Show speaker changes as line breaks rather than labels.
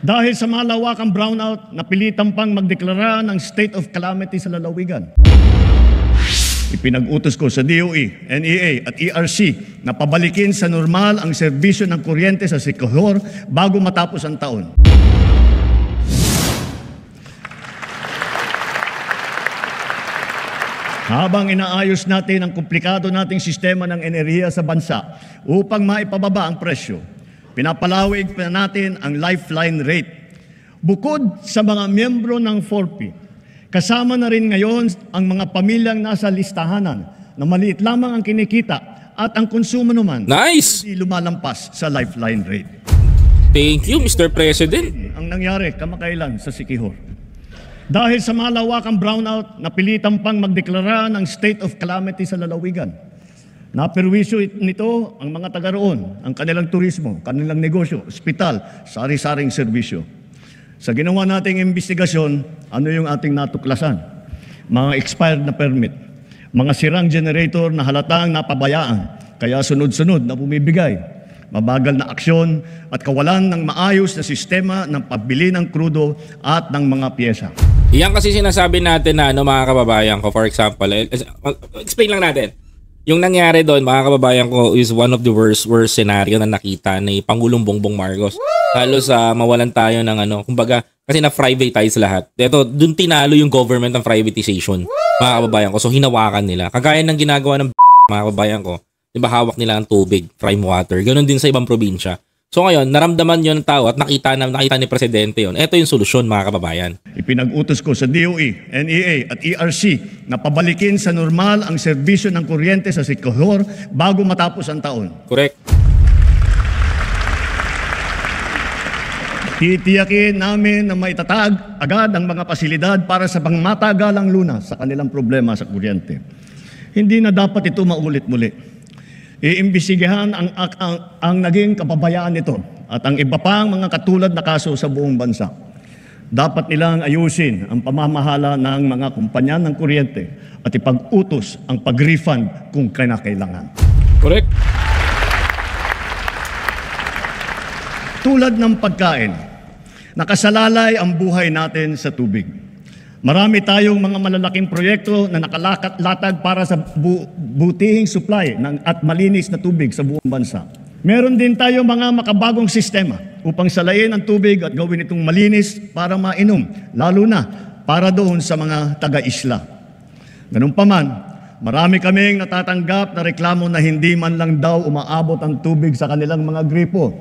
Dahil sa malawakang brownout, napilitan pang magdeklara ng state of calamity sa lalawigan. Ipinag-utos ko sa DOE, NEA at ERC na pabalikin sa normal ang serbisyo ng kuryente sa Siquijor bago matapos ang taon. Habang inaayos natin ang komplikado nating sistema ng enerhiya sa bansa upang maipababa ang presyo, pinapalawig pa natin ang lifeline rate. Bukod sa mga miyembro ng 4P, kasama na rin ngayon ang mga pamilyang nasa listahanan na maliit lamang ang kinikita at ang konsumo naman hindi lumalampas sa lifeline rate.
Thank you, Mr. President.
Ang nangyari kamakailan sa Siquijor. Dahil sa malawakang brownout, napilitan pang magdeklara ng state of calamity sa lalawigan. Naperwisyo nito ang mga taga roon, ang kanilang turismo, kanilang negosyo, ospital, sari-saring serbisyo. Sa ginawa nating investigasyon, ano yung ating natuklasan? Mga expired na permit, mga sirang generator na halatang napabayaan, kaya sunod-sunod na bumibigay, mabagal na aksyon at kawalan ng maayos na sistema ng pagbili ng krudo at ng mga pyesa.
Yan kasi sinasabi natin na mga kababayan ko, for example, explain lang natin. Yung nangyari doon, mga kababayan ko, is one of the worst scenario na nakita ni Pangulong Bongbong Marcos. Halos mawalan tayo ng kumbaga, kasi na-privatize lahat. Ito, doon tinalo yung government ng privatization, mga kababayan ko. So, hinawakan nila. Kagaya ng ginagawa ng mga kababayan ko, diba hawak nila ang tubig, prime water. Ganon din sa ibang probinsya. So ngayon, naramdaman yun ng tao at nakita ni Presidente yun. Ito yung solusyon, mga kababayan.
Ipinag-utos ko sa DOE, NEA at ERC na pabalikin sa normal ang serbisyo ng kuryente sa Siquijor bago matapos ang taon.
Correct.
Titiyakin namin na maitatag agad ang mga pasilidad para sa pangmatagalang lunas sa kanilang problema sa kuryente. Hindi na dapat ito maulit muli. Iimbestigahan ang naging kapabayaan nito at ang iba pang mga katulad na kaso sa buong bansa. Dapat nilang ayusin ang pamamahala ng mga kumpanya ng kuryente at ipag-utos ang pag-refund kung kinakailangan.
Correct.
Tulad ng pagkain, nakasalalay ang buhay natin sa tubig. Marami tayong mga malalaking proyekto na nakalatag para sa butihing supply at malinis na tubig sa buong bansa. Meron din tayong mga makabagong sistema upang salayin ang tubig at gawin itong malinis para mainom, lalo na para doon sa mga taga-isla. Ganun pa man, marami kaming natatanggap na reklamo na hindi man lang daw umaabot ang tubig sa kanilang mga gripo.